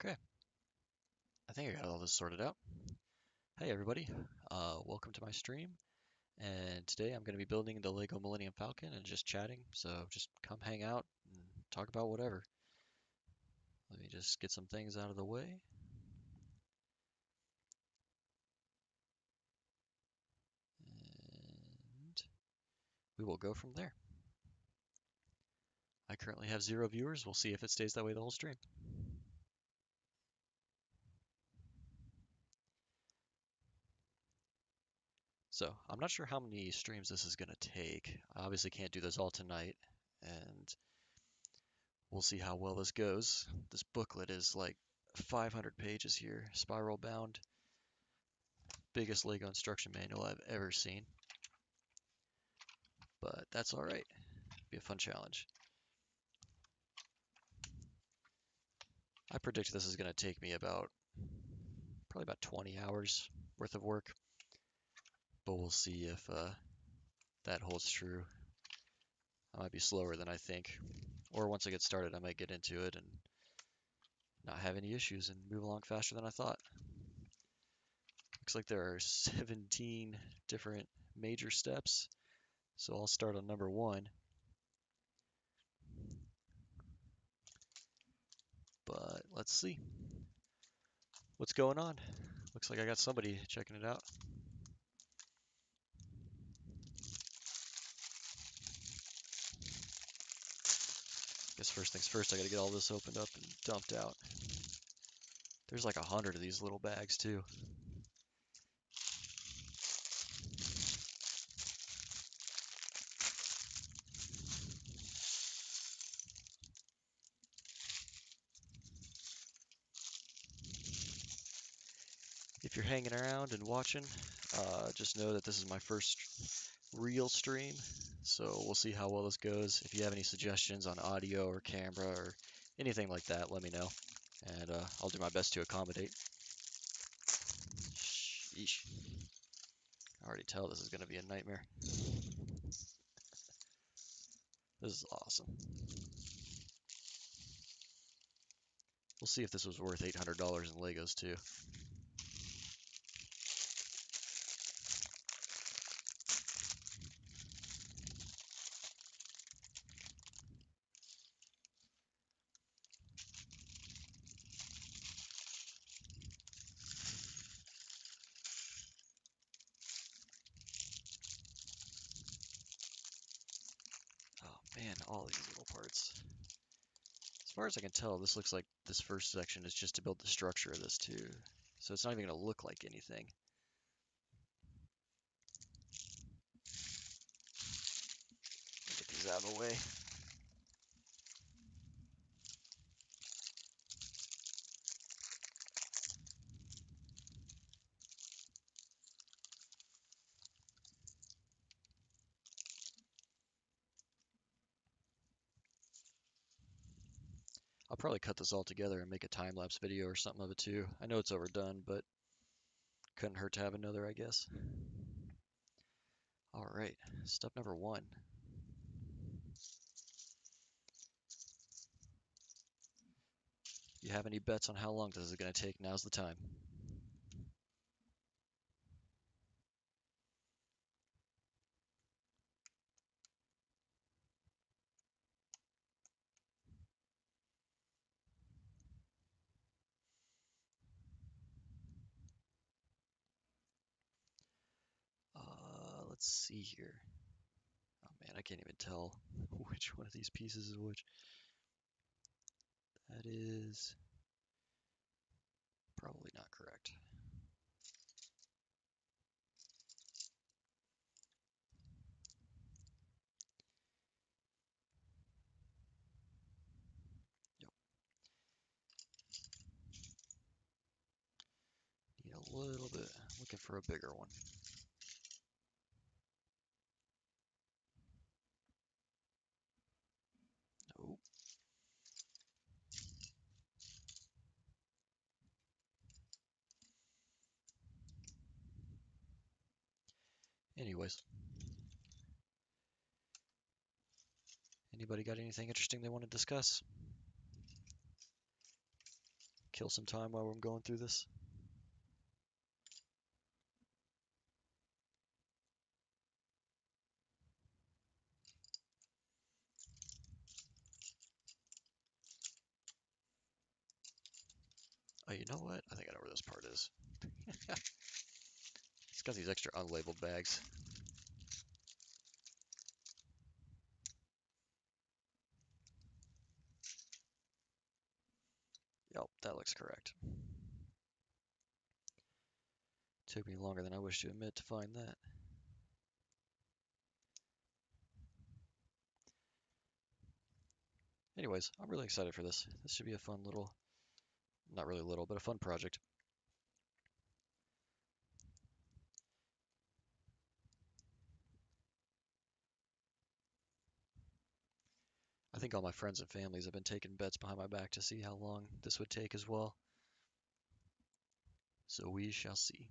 Okay, I think I got all this sorted out. Hey everybody, welcome to my stream. And today I'm going to be building the Lego Millennium Falcon and just chatting. So just come hang out and talk about whatever. Let me just get some things out of the way. And we will go from there. I currently have 0 viewers. We'll see if it stays that way the whole stream. So I'm not sure how many streams this is going to take. I obviously can't do this all tonight. And we'll see how well this goes. This booklet is like 500 pages here, spiral bound. Biggest Lego instruction manual I've ever seen. But that's all right. Be a fun challenge. I predict this is going to take me probably about 20 hours worth of work. But we'll see if that holds true. I might be slower than I think. Or once I get started, I might get into it and not have any issues and move along faster than I thought. Looks like there are 17 different major steps. So I'll start on number 1. But let's see what's going on. Looks like I got somebody checking it out. Guess first things first, I gotta get all this opened up and dumped out. There's like 100 of these little bags too. If you're hanging around and watching, just know that this is my first real stream, so we'll see how well this goes. If you have any suggestions on audio or camera or anything like that, let me know, and I'll do my best to accommodate. Sheesh. I already tell this is going to be a nightmare. This is awesome. We'll see if this was worth $800 in Legos too. Oh man, all these little parts. As far as I can tell, this looks like this first section is just to build the structure of this too. So it's not even going to look like anything. Get these out of the way. I'll probably cut this all together and make a time-lapse video or something of it too. I know it's overdone, but couldn't hurt to have another, I guess. All right, step number 1. You have any bets on how long this is going to take? Now's the time. Let's see here. Oh man, I can't even tell which one of these pieces is which. That is probably not correct. Yep. Need a little bit. Looking for a bigger one. Nope. Anyways. Anybody got anything interesting they want to discuss? kill some time while I'm going through this. Oh, you know what? I think I know where this part is. It's got these extra unlabeled bags. Yep, that looks correct. Took me longer than I wish to admit to find that. Anyways, I'm really excited for this. This should be a fun little, not really little, but a fun project. I think all my friends and families have been taking bets behind my back to see how long this would take as well. So we shall see.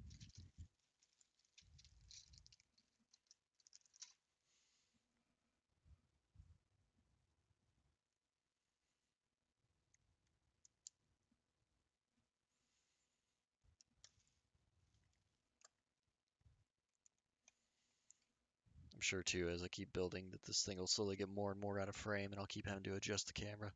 I'm sure too, as I keep building, that this thing will slowly get more and more out of frame, and I'll keep having to adjust the camera.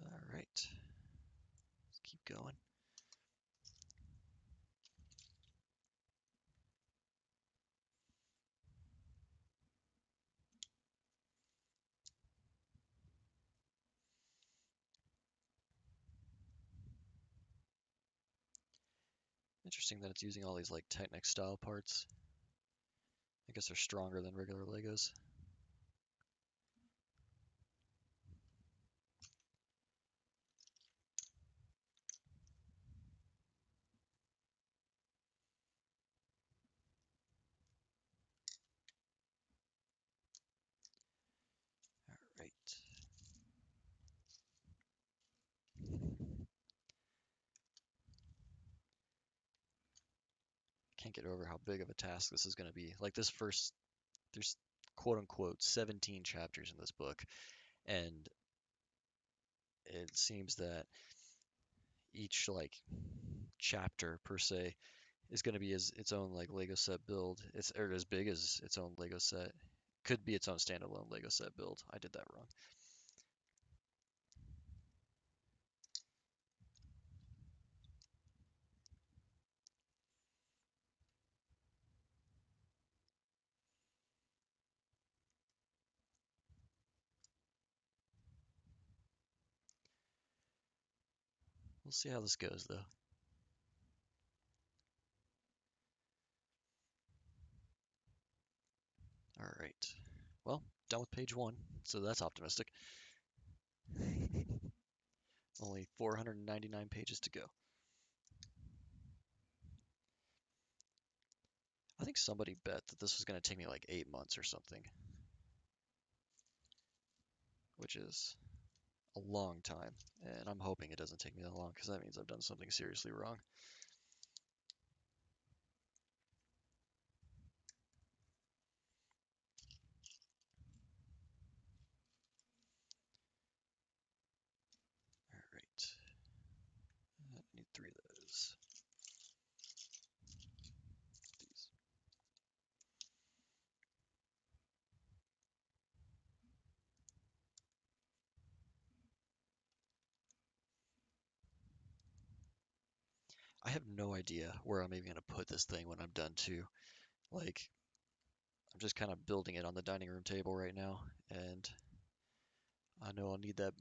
All right, let's keep going. Interesting that it's using all these like Technic style parts. I guess they're stronger than regular Legos. All right. Can't get over how big of a task this is going to be. Like this first, there's quote unquote 17 chapters in this book, and it seems that each like chapter per se is going to be its own like Lego set build. It's or as big as its own Lego set. Could be its own standalone Lego set build. I did that wrong. We'll see how this goes though. All right. Well, done with page one, so that's optimistic. Only 499 pages to go. I think somebody bet that this was going to take me like 8 months or something, which is a long time. And I'm hoping it doesn't take me that long because that means I've done something seriously wrong. All right. I need three of those. These. I have no idea where I'm even going to put this thing when I'm done too. Like, I'm just kind of building it on the dining room table right now, and I know I'll need that.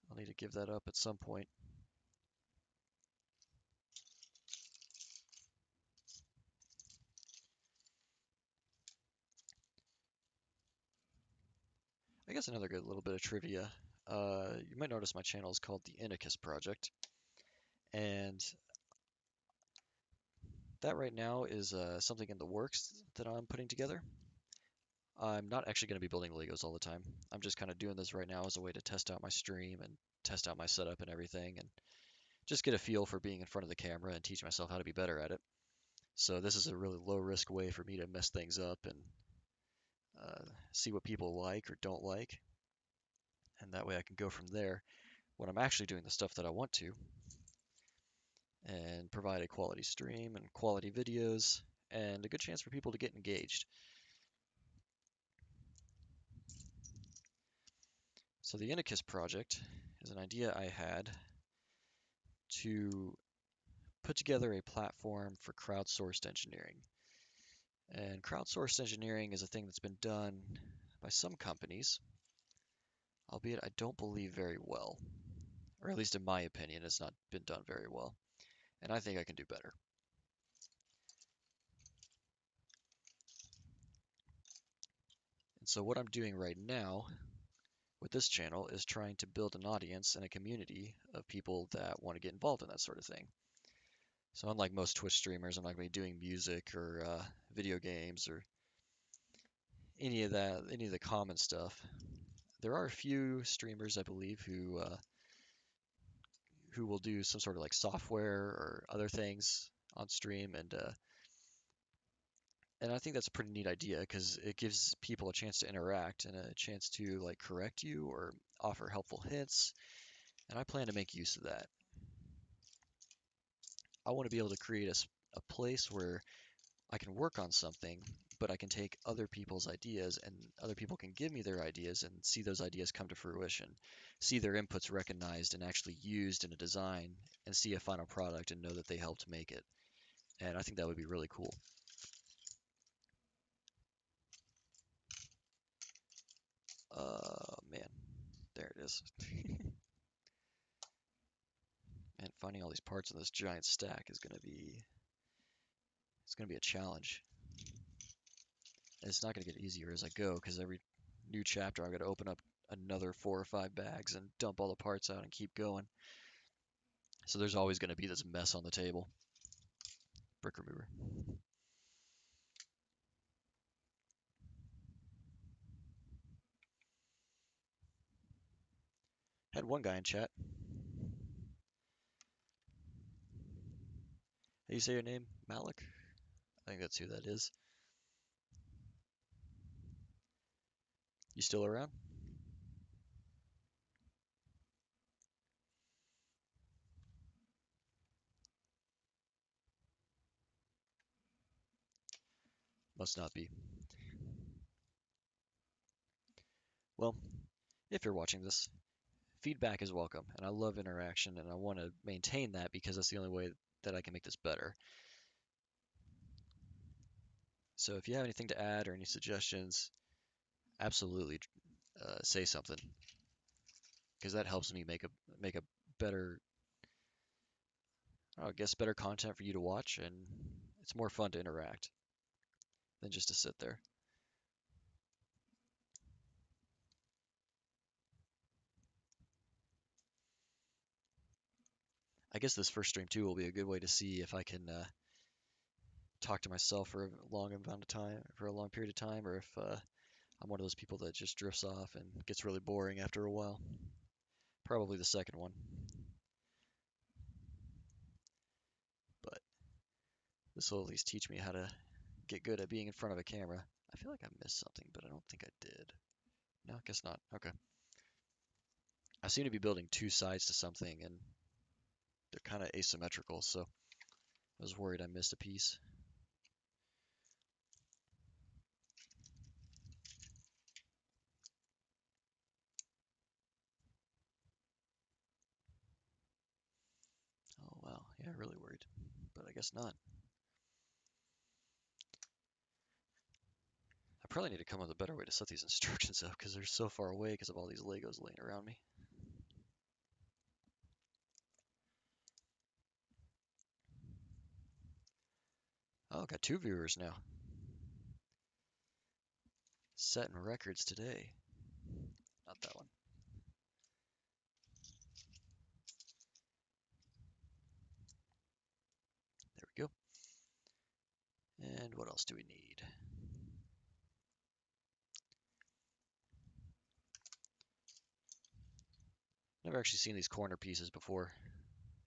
I'll need to give that up at some point. I guess another good little bit of trivia. You might notice my channel is called the Inicus Project, and that right now is something in the works that I'm putting together. I'm not actually going to be building Legos all the time. I'm just kind of doing this right now as a way to test out my stream and test out my setup and everything and just get a feel for being in front of the camera and teach myself how to be better at it. So this is a really low risk way for me to mess things up and see what people like or don't like. And that way I can go from there when I'm actually doing the stuff that I want to and provide a quality stream and quality videos and a good chance for people to get engaged. So the Inicus project is an idea I had to put together a platform for crowdsourced engineering. And crowdsourced engineering is a thing that's been done by some companies, albeit I don't believe very well, or at least in my opinion, it's not been done very well. And I think I can do better. And so what I'm doing right now with this channel is trying to build an audience and a community of people that want to get involved in that sort of thing. So unlike most Twitch streamers, I'm not going to be doing music or video games or any of that, any of the common stuff. There are a few streamers, I believe, who will do some sort of like software or other things on stream, and I think that's a pretty neat idea because it gives people a chance to interact and a chance to like correct you or offer helpful hints, and I plan to make use of that. I want to be able to create a place where I can work on something, but I can take other people's ideas and other people can give me their ideas and see those ideas come to fruition, see their inputs recognized and actually used in a design, and see a final product and know that they helped make it. And I think that would be really cool. Man, there it is. And finding all these parts in this giant stack is it's gonna be a challenge. And it's not gonna get easier as I go because every new chapter I'm gonna open up another 4 or 5 bags and dump all the parts out and keep going. So there's always gonna be this mess on the table. Brick remover. Had one guy in chat. How do you say your name? Malik? I think that's who that is. You still around? Must not be. Well, if you're watching this, feedback is welcome, and I love interaction, and I want to maintain that because that's the only way that I can make this better. So if you have anything to add or any suggestions, absolutely say something because that helps me make a better, I guess, better content for you to watch, and it's more fun to interact than just to sit there. I guess this first stream too will be a good way to see if I can talk to myself for a long amount of time, for a long period of time, or if I'm one of those people that just drifts off and gets really boring after a while. Probably the second one. But this will at least teach me how to get good at being in front of a camera. I feel like I missed something, but I don't think I did. No, I guess not. Okay. I seem to be building two sides to something, and they're kind of asymmetrical, so I was worried I missed a piece. Oh, wow. Yeah, really worried. But I guess not. I probably need to come up with a better way to set these instructions up because they're so far away because of all these Legos laying around me. Oh, got 2 viewers now. Setting records today. Not that one. There we go. And what else do we need? Never actually seen these corner pieces before.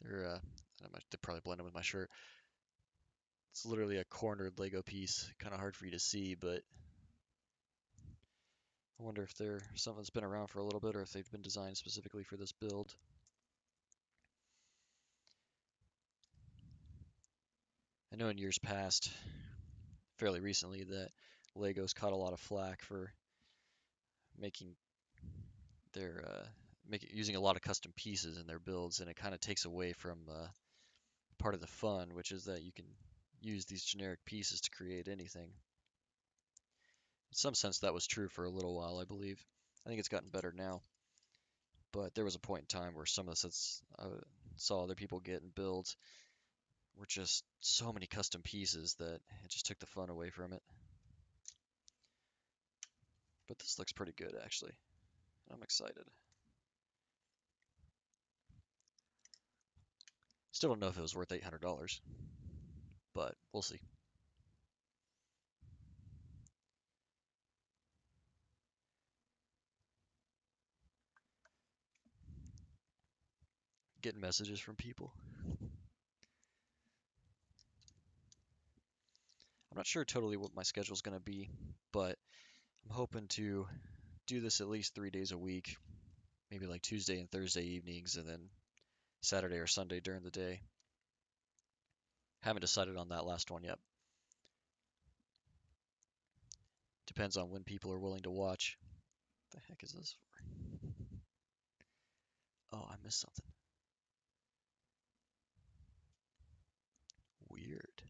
They probably blend in with my shirt. It's literally a cornered Lego piece. Kind of hard for you to see, but I wonder if they're something that's been around for a little bit or if they've been designed specifically for this build. I know in years past, fairly recently, that Lego's caught a lot of flack for making their using a lot of custom pieces in their builds, and it kind of takes away from part of the fun, which is that you can use these generic pieces to create anything. In some sense, that was true for a little while, I believe. I think it's gotten better now, but there was a point in time where some of the sets I saw other people get and build were just so many custom pieces that it just took the fun away from it. But this looks pretty good, actually. I'm excited. Still don't know if it was worth $800, but we'll see. Getting messages from people. I'm not sure totally what my schedule is going to be, but I'm hoping to do this at least 3 days a week, maybe like Tuesday and Thursday evenings, and then Saturday or Sunday during the day. Haven't decided on that last one yet. Depends on when people are willing to watch. What the heck is this for? Oh, I missed something. Weird.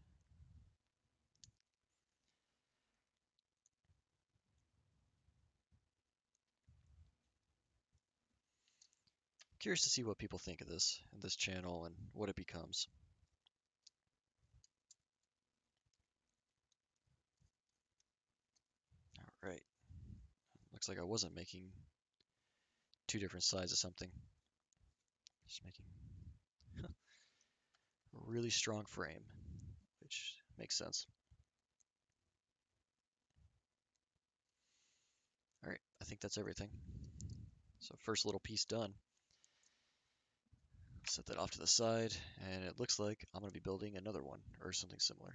Curious to see what people think of this channel and what it becomes. All right. Looks like I wasn't making two different sides of something. Just making a really strong frame, which makes sense. All right, I think that's everything. So first little piece done. Set that off to the side, and it looks like I'm going to be building another one or something similar.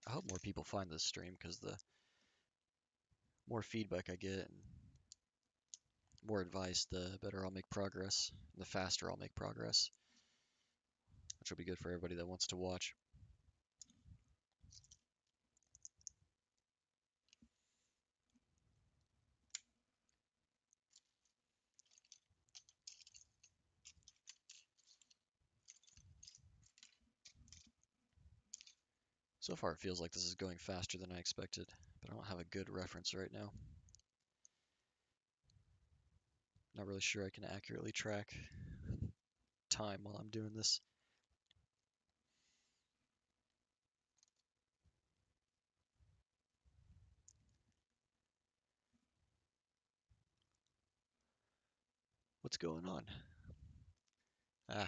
I hope more people find this stream because the more feedback I get and more advice, the better I'll make progress, the faster I'll make progress, which will be good for everybody that wants to watch. So far, it feels like this is going faster than I expected, but I don't have a good reference right now. Not really sure I can accurately track time while I'm doing this. What's going on? Ah,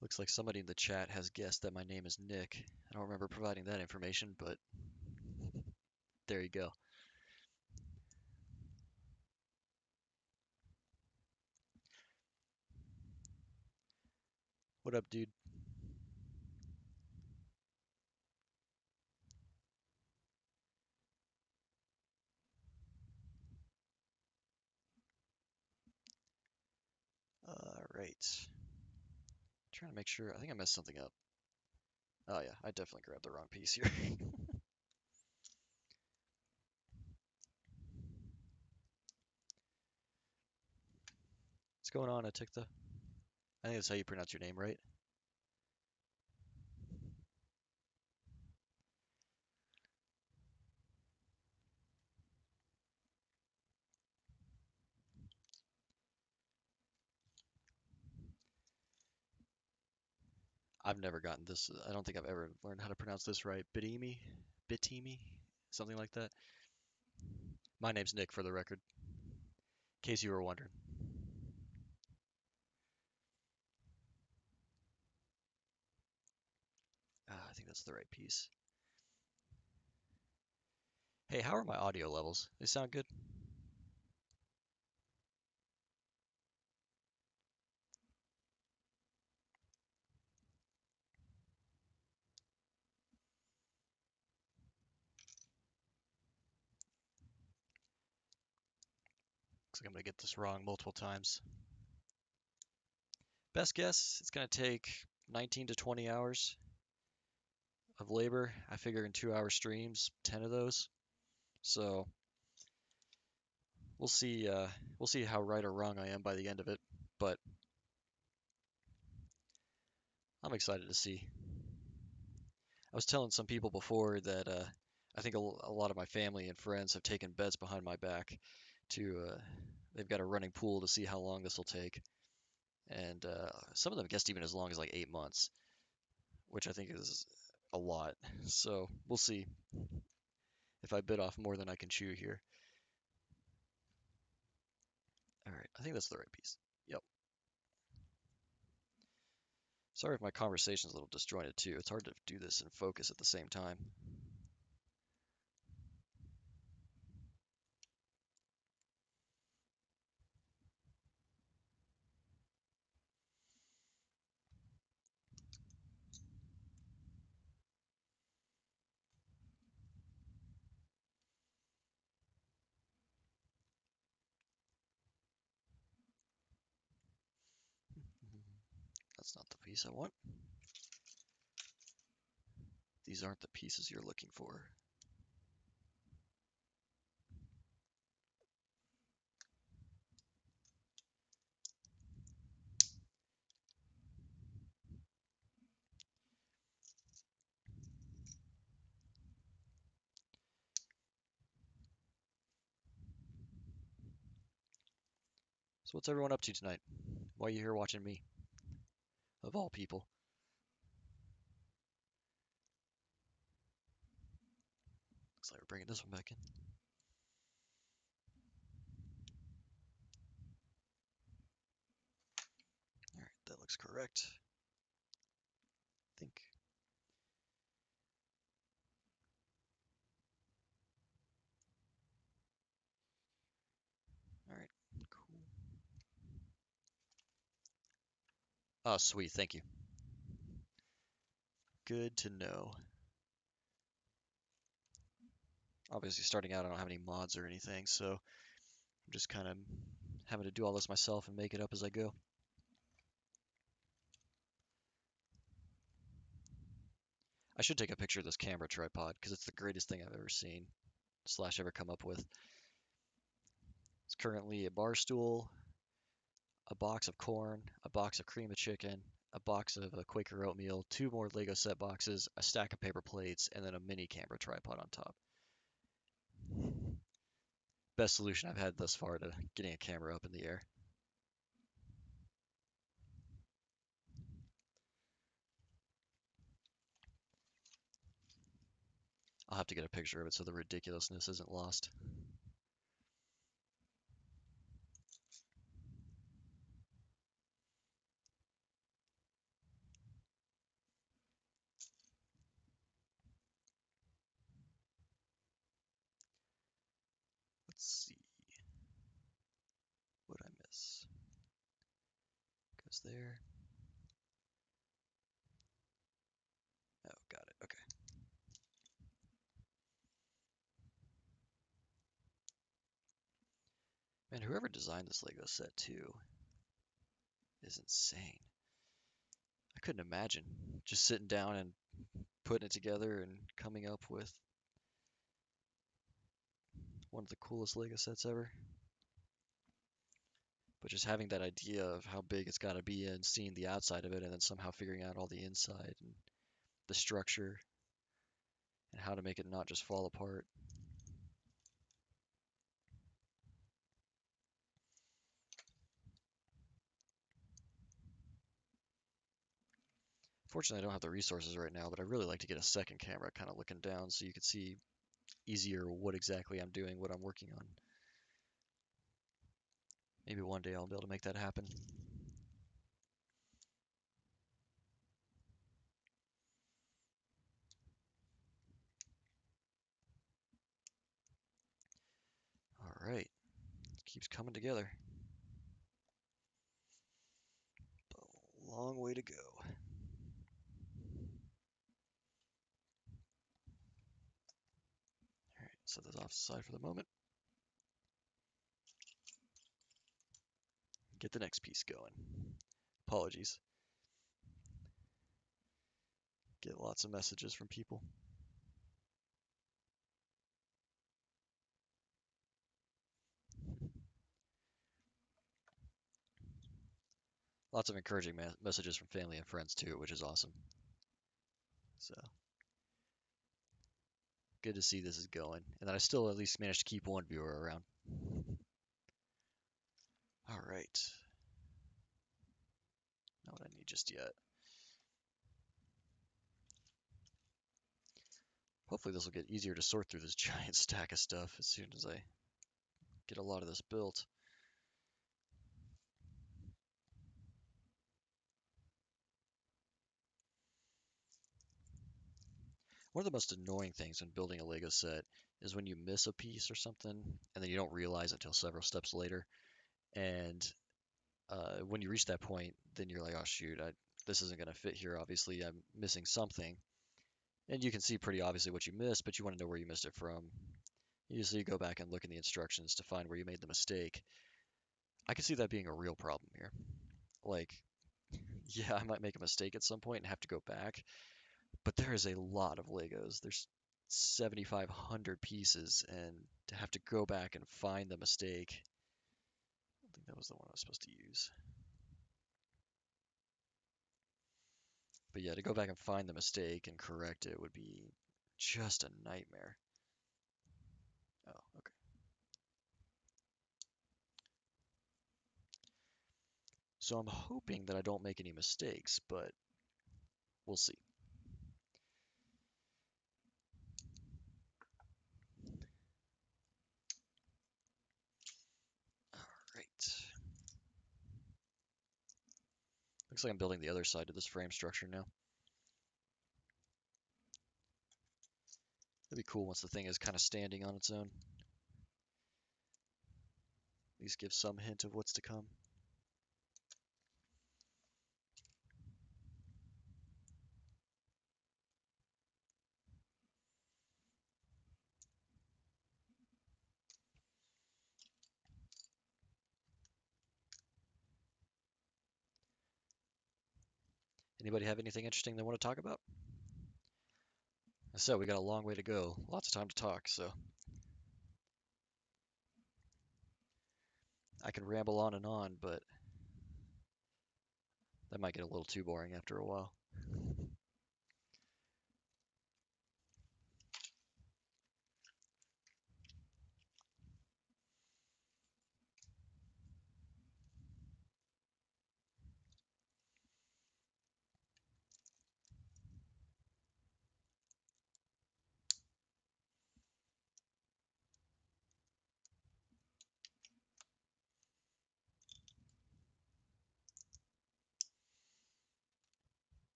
looks like somebody in the chat has guessed that my name is Nick. I don't remember providing that information, but there you go. What up, dude? Alright. Trying to make sure. I think I messed something up. Oh yeah, I definitely grabbed the wrong piece here. What's going on? I think that's how you pronounce your name, right? I've never gotten this. I don't think I've ever learned how to pronounce this right. Bitimi? Bitimi? something like that. My name's Nick, for the record, in case you were wondering. I think that's the right piece. Hey, how are my audio levels? They sound good? Looks like I'm gonna get this wrong multiple times. Best guess, it's gonna take 19 to 20 hours of labor. I figure in 2 hour streams, 10 of those. So we'll see. We'll see how right or wrong I am by the end of it. But I'm excited to see. I was telling some people before that I think a lot of my family and friends have taken bets behind my back to. They've got a running pool to see how long this will take, and some of them guessed even as long as like 8 months, which I think is a lot. So we'll see if I bit off more than I can chew here. All right, I think that's the right piece. Yep. Sorry if my conversation's a little disjointed too. It's hard to do this and focus at the same time. That's not the piece I want. These aren't the pieces you're looking for. So what's everyone up to tonight? Why are you here watching me? Of all people. Looks like we're bringing this one back in. All right, that looks correct. I think. All right, cool. Oh, sweet, thank you. Good to know. Obviously, starting out, I don't have any mods or anything, so I'm just kind of having to do all this myself and make it up as I go. I should take a picture of this camera tripod because it's the greatest thing I've ever seen / ever come up with. It's currently a bar stool, a box of corn, a box of cream of chicken, a box of Quaker oatmeal, two more Lego set boxes, a stack of paper plates, and then a mini camera tripod on top. Best solution I've had thus far to getting a camera up in the air. I'll have to get a picture of it so the ridiculousness isn't lost. Let's see. What I miss? Goes there. Oh, got it. Okay. Man, whoever designed this Lego set too is insane. I couldn't imagine just sitting down and putting it together and coming up with one of the coolest Lego sets ever. But just having that idea of how big it's got to be and seeing the outside of it and then somehow figuring out all the inside and the structure and how to make it not just fall apart. Fortunately, I don't have the resources right now, but I really like to get a second camera kind of looking down so you can see easier what exactly I'm doing, what I'm working on. Maybe one day I'll be able to make that happen. All right, keeps coming together. A long way to go. All right, set this off to the side for the moment. Get the next piece going. Apologies. Get lots of messages from people. Lots of encouraging messages from family and friends too, which is awesome. So good to see this is going, and that I still at least managed to keep one viewer around. All right. Not what I need just yet. Hopefully this will get easier to sort through this giant stack of stuff as soon as I get a lot of this built. One of the most annoying things when building a Lego set is when you miss a piece or something, and then you don't realize until several steps later. And when you reach that point, then you're like, oh shoot, this isn't going to fit here. Obviously, I'm missing something. And you can see pretty obviously what you missed, but you want to know where you missed it from. Usually you go back and look in the instructions to find where you made the mistake. I can see that being a real problem here. Like, yeah, I might make a mistake at some point and have to go back, but there is a lot of Legos. There's 7,500 pieces, and to have to go back and find the mistake, I think that was the one I was supposed to use. But yeah, to go back and find the mistake and correct it would be just a nightmare. Oh, okay. So I'm hoping that I don't make any mistakes, but we'll see. All right. Looks like I'm building the other side of this frame structure now. It'd be cool once the thing is kind of standing on its own. At least give some hint of what's to come. Anybody have anything interesting they want to talk about? I said we got a long way to go. Lots of time to talk, so I can ramble on, but that might get a little too boring after a while.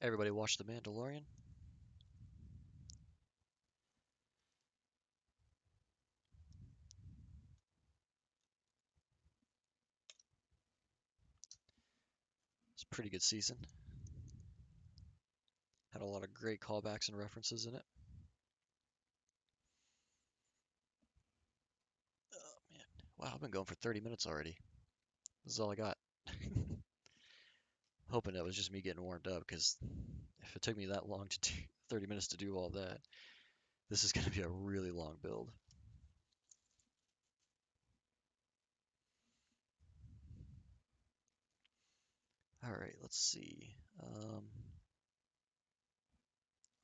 Everybody watch The Mandalorian? It's a pretty good season. Had a lot of great callbacks and references in it. Oh man. Wow, I've been going for 30 minutes already. This is all I got. Hoping that was just me getting warmed up, because if it took me that long to do 30 minutes to do all that, this is going to be a really long build. All right, let's see. What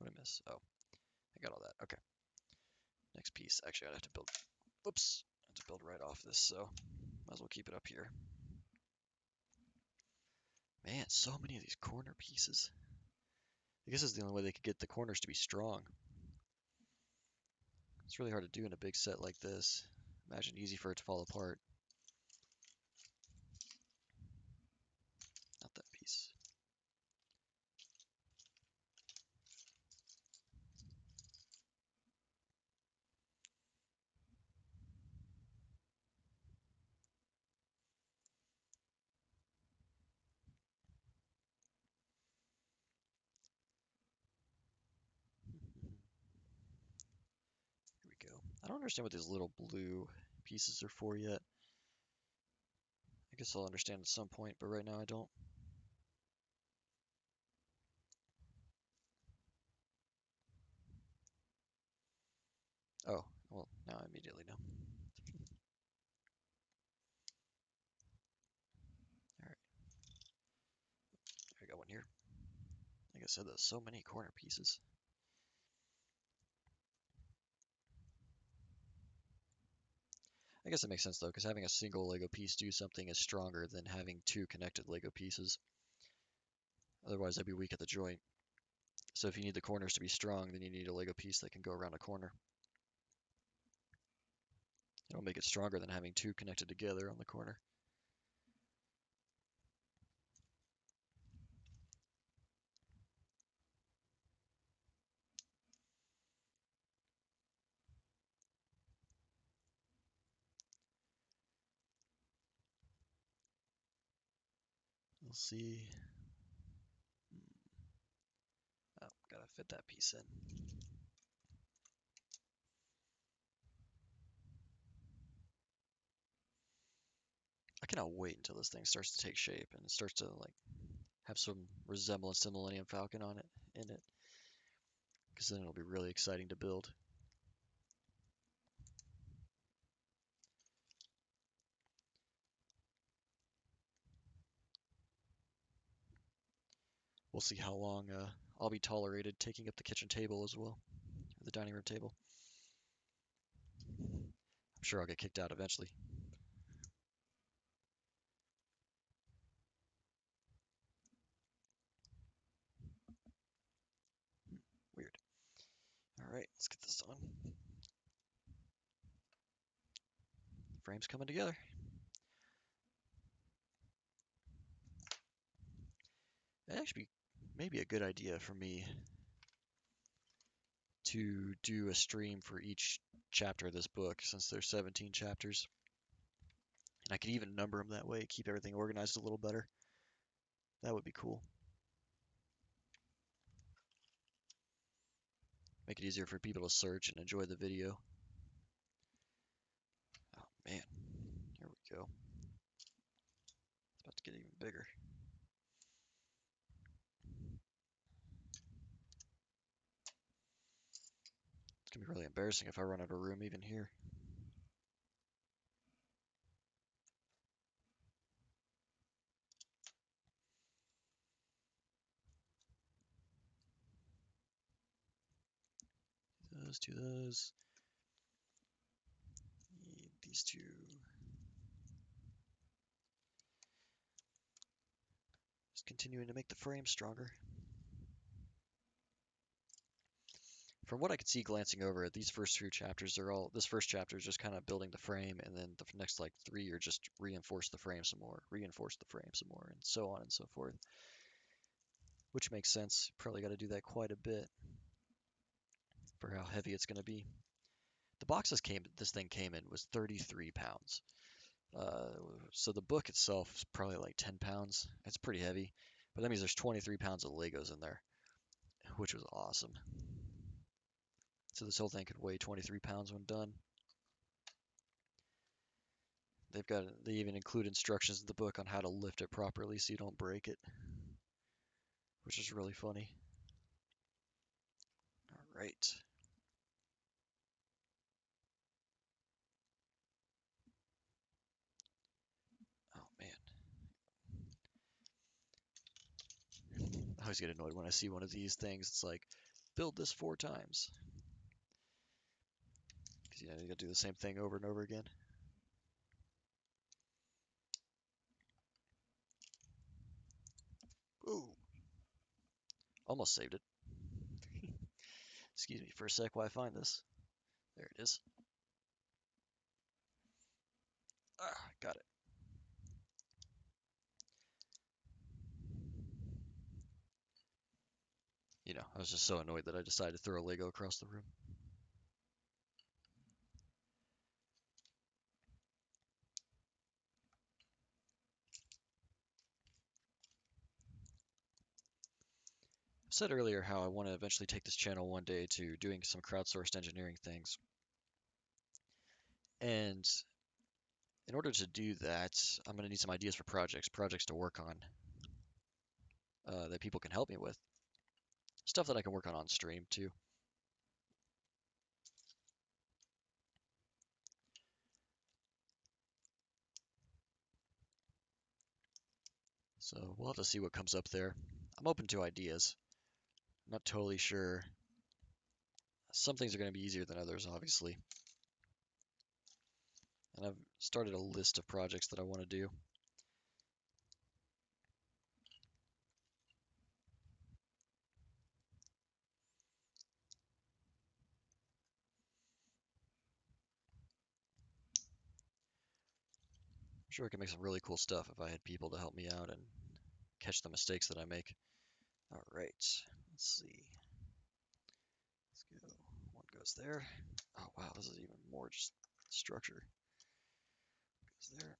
did I miss? Oh, I got all that. Okay. Next piece. Actually, I'd have to build. Whoops. I have to build right off this, so might as well keep it up here. Man, so many of these corner pieces. I guess this is the only way they could get the corners to be strong. It's really hard to do in a big set like this. Imagine easy for it to fall apart. Not that piece. Here we go. I don't understand what these little blue pieces are for yet. I guess I'll understand at some point, but right now I don't. Oh, well, now I immediately know. Alright, I got one here. Like I said, there's so many corner pieces. I guess it makes sense though, because having a single Lego piece do something is stronger than having two connected Lego pieces. Otherwise, they'd be weak at the joint. So if you need the corners to be strong, then you need a Lego piece that can go around a corner. It'll make it stronger than having two connected together on the corner. We'll see. Oh, gotta fit that piece in. I cannot wait until this thing starts to take shape and it starts to like have some resemblance to Millennium Falcon on it in it, because then it'll be really exciting to build. We'll see how long I'll be tolerated taking up the kitchen table as well, or the dining room table. I'm sure I'll get kicked out eventually. Weird. All right, let's get this on. Frame's coming together. It'd actually be maybe a good idea for me to do a stream for each chapter of this book, since there's 17 chapters. And I could even number them that way, keep everything organized a little better. That would be cool. Make it easier for people to search and enjoy the video. Oh man, here we go. It's about to get even bigger. It's gonna be really embarrassing if I run out of room even here. Those two, those. Need these two. Just continuing to make the frame stronger. From what I could see glancing over it, these first few chapters are all, this first chapter is just kind of building the frame, and then the next like three are just reinforce the frame some more, reinforce the frame some more, and so on and so forth. Which makes sense. Probably got to do that quite a bit for how heavy it's going to be. The box this thing came in was 33 pounds. Uh, so the book itself is probably like 10 pounds. It's pretty heavy, but that means there's 23 pounds of Legos in there, which was awesome. So this whole thing could weigh 23 pounds when done. They even include instructions in the book on how to lift it properly so you don't break it, which is really funny. All right. Oh man. I always get annoyed when I see one of these things. It's like, build this 4 times. Because you gotta do the same thing over and over again. Ooh. Almost saved it. Excuse me for a sec while I find this. There it is. Ah, got it. You know, I was just so annoyed that I decided to throw a Lego across the room. I said earlier how I want to eventually take this channel one day to doing some crowdsourced engineering things. And in order to do that, I'm going to need some ideas for projects to work on that people can help me with. Stuff that I can work on stream too. So we'll have to see what comes up there. I'm open to ideas. I'm not totally sure. Some things are going to be easier than others, obviously. And I've started a list of projects that I want to do. I'm sure I could make some really cool stuff if I had people to help me out and catch the mistakes that I make. All right, let's see. Let's go. One goes there. Oh wow, this is even more just structure. Goes there.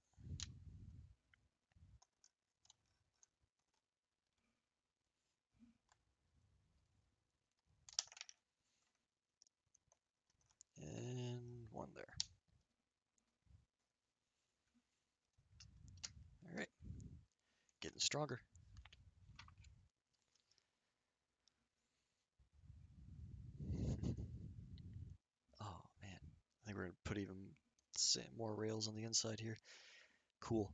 And one there. All right, getting stronger. Oh man, I think we're gonna put even more rails on the inside here. Cool.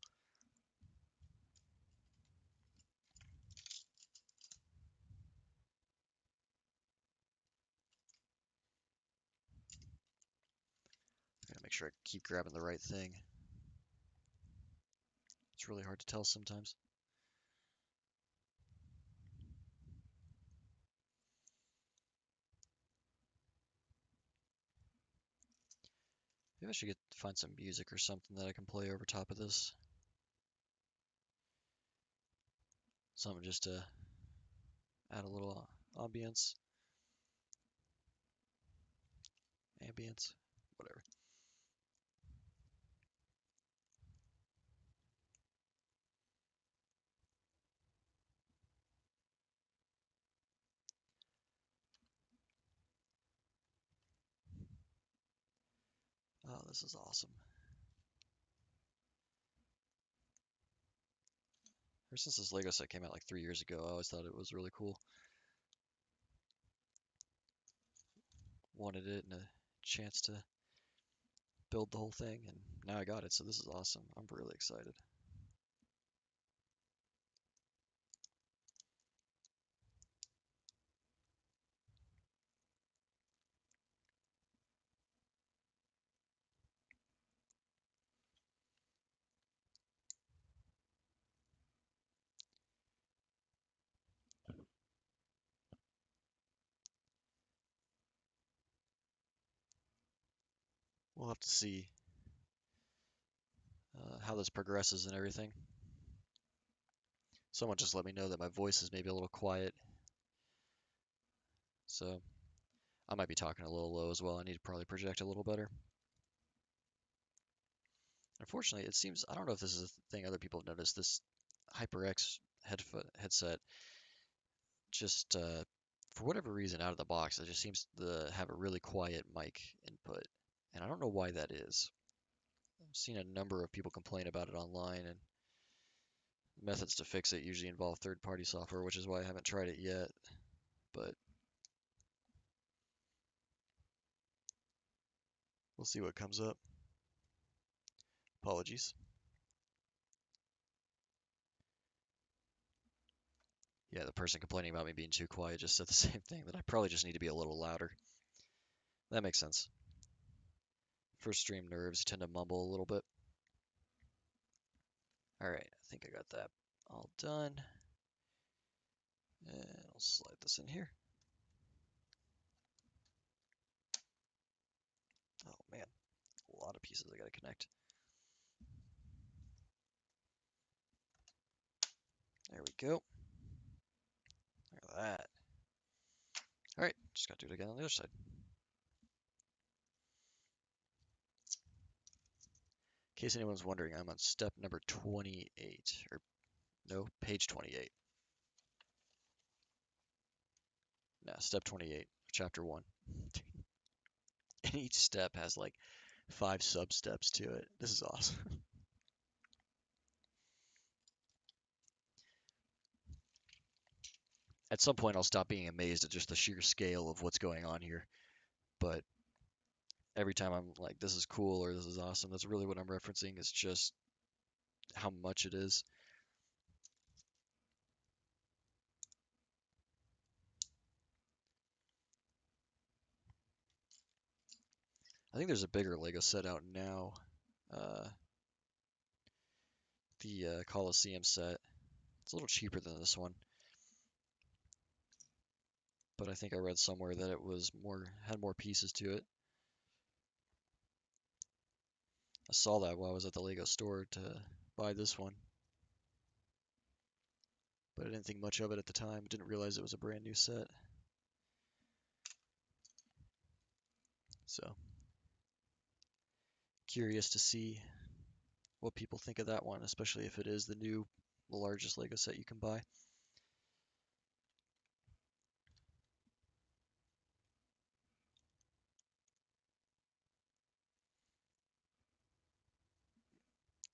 Gotta make sure I keep grabbing the right thing. It's really hard to tell sometimes. Maybe I should find some music or something that I can play over top of this. Something just to add a little ambience. Whatever. Oh, this is awesome. Ever since this Lego set came out like 3 years ago, I always thought it was really cool. Wanted it and a chance to build the whole thing, and now I got it, so this is awesome. I'm really excited. We'll have to see how this progresses and everything. Someone just let me know that my voice is maybe a little quiet, so I might be talking a little low as well. I need to probably project a little better. Unfortunately, it seems, I don't know if this is a thing other people have noticed, this HyperX headset just, for whatever reason, out of the box, it just seems to have a really quiet mic input. And I don't know why that is. I've seen a number of people complain about it online, and methods to fix it usually involve third-party software, which is why I haven't tried it yet. But we'll see what comes up. Apologies. Yeah, the person complaining about me being too quiet just said the same thing, that I probably just need to be a little louder. That makes sense. First stream nerves, you tend to mumble a little bit. Alright, I think I got that all done. And I'll slide this in here. Oh man, a lot of pieces I gotta connect. There we go. Look at that. All right, just gotta do it again on the other side. In case anyone's wondering, I'm on step number 28, or no, page 28. No, step 28, chapter 1. And each step has like 5 sub-steps to it. This is awesome. At some point, I'll stop being amazed at just the sheer scale of what's going on here. But every time I'm like, this is cool or this is awesome, that's really what I'm referencing. It's just how much it is. I think there's a bigger Lego set out now. Uh, the Coliseum set. It's a little cheaper than this one, but I think I read somewhere that it was had more pieces to it. I saw that while I was at the Lego store to buy this one, but I didn't think much of it at the time. Didn't realize it was a brand new set. So curious to see what people think of that one, especially if it is the largest Lego set you can buy.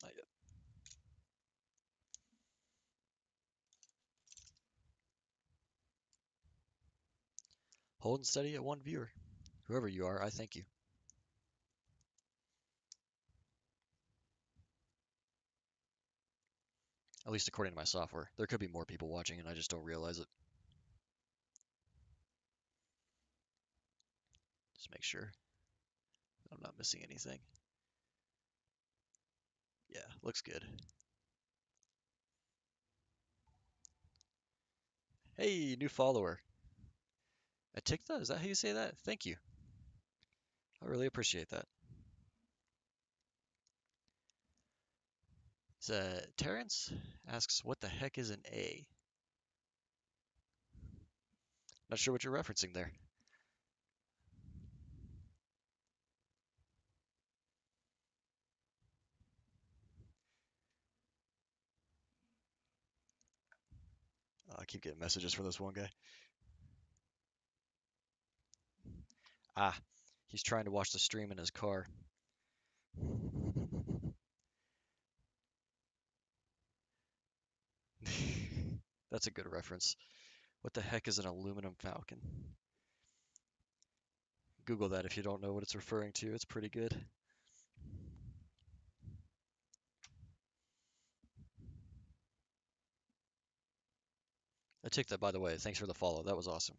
Not yet. Hold and steady at one viewer. Whoever you are, I thank you. At least according to my software. There could be more people watching and I just don't realize it. Just make sure I'm not missing anything. Yeah, looks good. Hey, new follower. Atikta, is that how you say that? Thank you. I really appreciate that. Terrence asks, what the heck is an A? Not sure what you're referencing there. I keep getting messages from this one guy. Ah, he's trying to watch the stream in his car. That's a good reference. What the heck is an aluminum falcon? Google that if you don't know what it's referring to. It's pretty good. I took that, by the way. Thanks for the follow. That was awesome.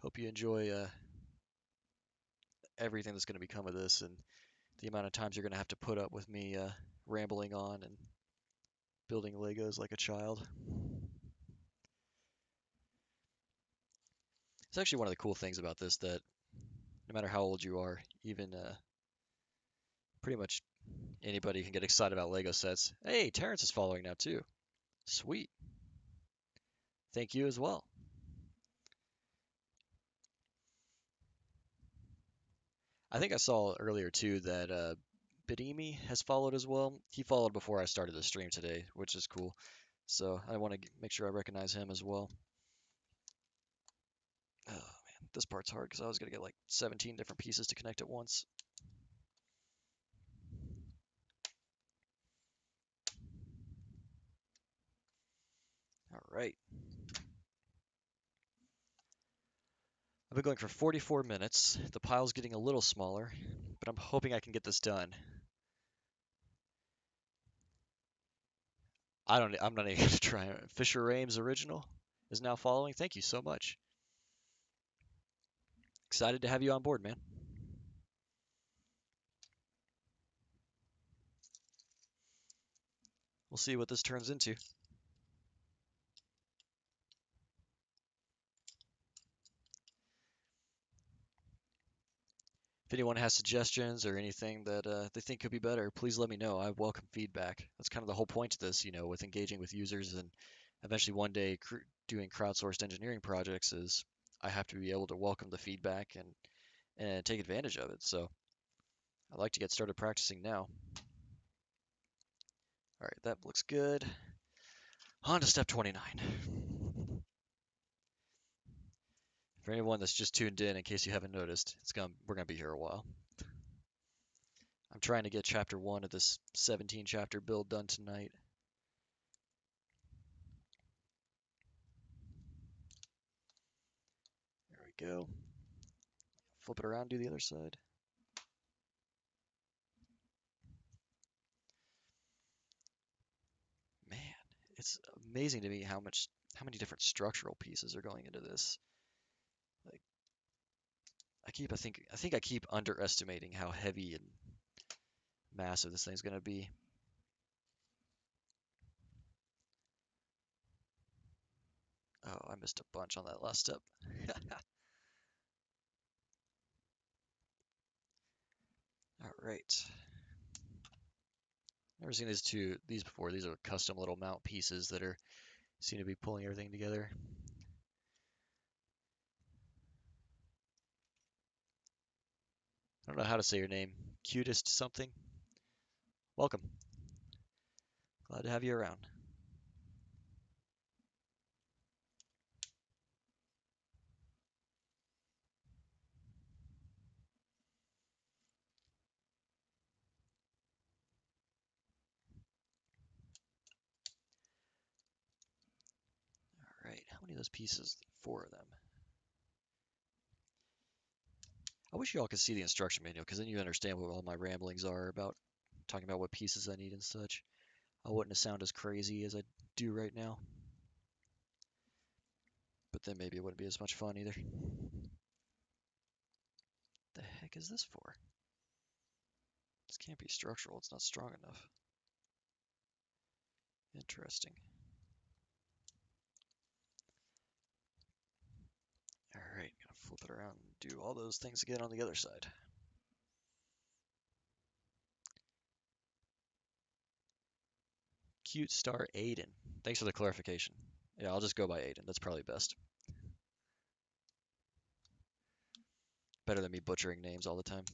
Hope you enjoy everything that's going to become of this and the amount of times you're going to have to put up with me rambling on and building Legos like a child. It's actually one of the cool things about this that no matter how old you are, even pretty much anybody can get excited about Lego sets. Hey, Terrence is following now too. Sweet. Thank you as well. I think I saw earlier too that Bidimi has followed as well. He followed before I started the stream today, which is cool. So I want to make sure I recognize him as well. Oh man, this part's hard because I was gonna get like 17 different pieces to connect at once. All right. I've been going for 44 minutes. The pile's getting a little smaller, but I'm hoping I can get this done. I'm not even gonna try it. Fisher Rames original is now following. Thank you so much. Excited to have you on board, man. We'll see what this turns into. If anyone has suggestions or anything that they think could be better, please let me know. I welcome feedback. That's kind of the whole point of this, with engaging with users and eventually one day doing crowdsourced engineering projects is I have to be able to welcome the feedback and take advantage of it. So I'd like to get started practicing now. All right, that looks good. On to step 29. For anyone that's just tuned in case you haven't noticed, we're gonna be here a while. I'm trying to get chapter 1 of this 17 chapter build done tonight. There we go. Flip it around, do the other side. Man, it's amazing to me how many different structural pieces are going into this. Like I think I keep underestimating how heavy and massive this thing's gonna be. Oh, I missed a bunch on that last step. All right. Never seen these before. These are custom little mount pieces that seem to be pulling everything together. I don't know how to say your name. Cutest something. Welcome. Glad to have you around. All right, how many of those pieces? 4 of them. I wish you all could see the instruction manual because then you understand what all my ramblings are about talking about what pieces I need and such. I wouldn't sound as crazy as I do right now. But then maybe it wouldn't be as much fun either. The heck is this for? This can't be structural. It's not strong enough. Interesting. All right, gonna flip it around and do all those things again on the other side. Cute star Aiden. Thanks for the clarification. Yeah, I'll just go by Aiden. That's probably best. Better than me butchering names all the time.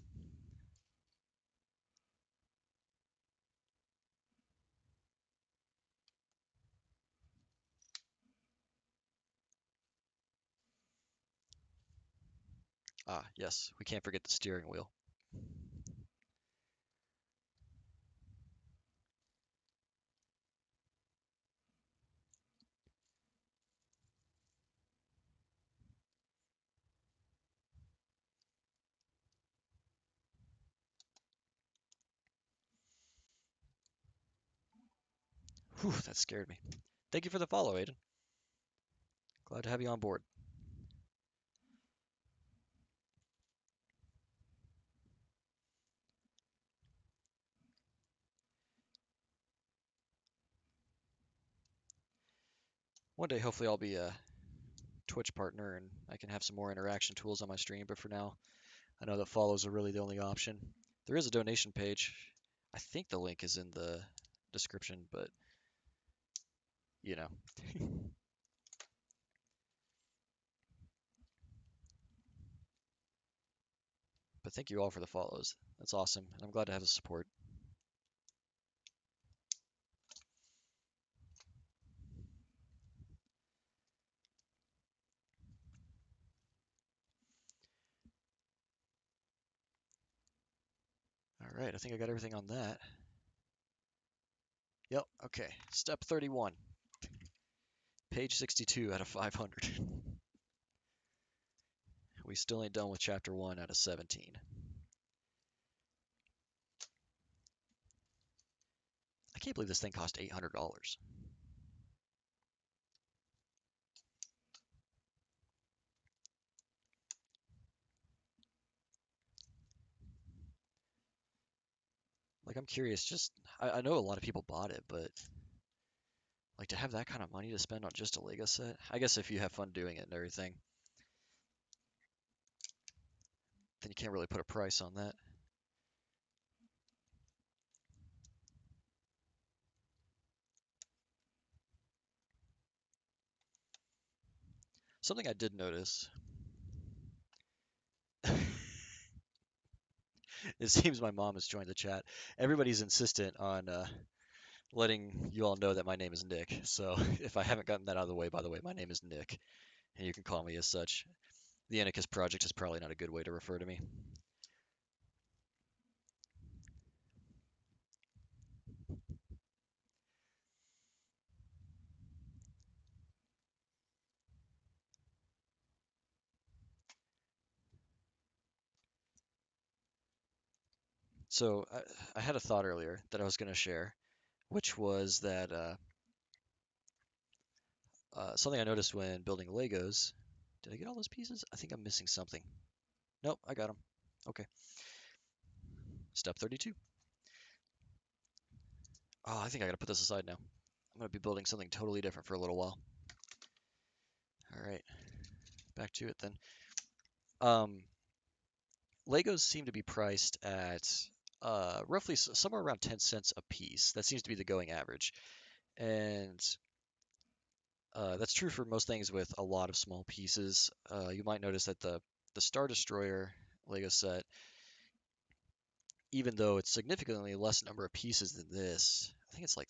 Ah, yes, we can't forget the steering wheel. Whew, that scared me. Thank you for the follow, Aiden. Glad to have you on board. One day, hopefully, I'll be a Twitch partner and I can have some more interaction tools on my stream, but for now, I know that follows are really the only option. There is a donation page. I think the link is in the description, but you know. But thank you all for the follows. That's awesome, and I'm glad to have the support. All right, I think I got everything on that. Yep, okay. Step 31. Page 62 out of 500. We still ain't done with chapter 1 out of 17. I can't believe this thing cost $800. Like, I'm curious, I know a lot of people bought it, but like to have that kind of money to spend on just a Lego set, I guess if you have fun doing it and everything. then you can't really put a price on that. Something I did notice, it seems my mom has joined the chat. Everybody's insistent on letting you all know that my name is Nick. So if I haven't gotten that out of the way, by the way, my name is Nick, and you can call me as such. The Anarchus Project is probably not a good way to refer to me. So I had a thought earlier that I was going to share, which was that something I noticed when building Legos. Did I get all those pieces? I think I'm missing something. Nope, I got them. Okay, step 32. Oh, I think I gotta put this aside now. I'm gonna be building something totally different for a little while. All right, back to it then. Um, Legos seem to be priced at roughly somewhere around 10 cents a piece. That seems to be the going average. And that's true for most things with a lot of small pieces. You might notice that the Star Destroyer Lego set, even though it's significantly less number of pieces than this, I think it's like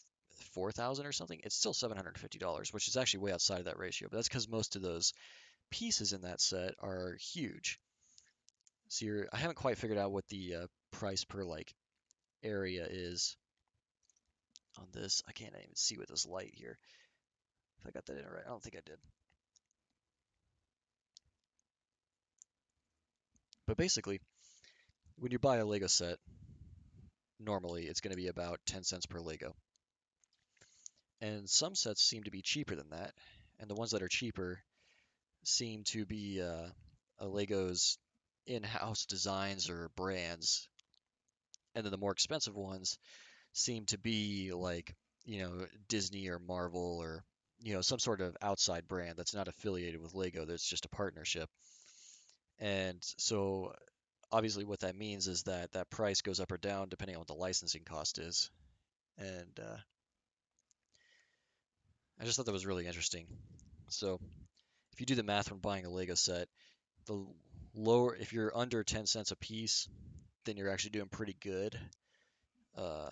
4,000 or something, it's still $750, which is actually way outside of that ratio. But that's because most of those pieces in that set are huge. So I haven't quite figured out what the price per like area is on this. I can't even see with this light here. If I got that in right, I don't think I did. But basically, when you buy a Lego set, normally it's going to be about 10 cents per Lego. And some sets seem to be cheaper than that. And the ones that are cheaper seem to be Lego's in-house designs or brands. And then the more expensive ones seem to be like, Disney or Marvel or, some sort of outside brand that's not affiliated with Lego, that's just a partnership. And so obviously what that means is that that price goes up or down depending on what the licensing cost is. And I just thought that was really interesting. So if you do the math when buying a Lego set, the lower, if you're under 10 cents a piece, then you're actually doing pretty good. Uh,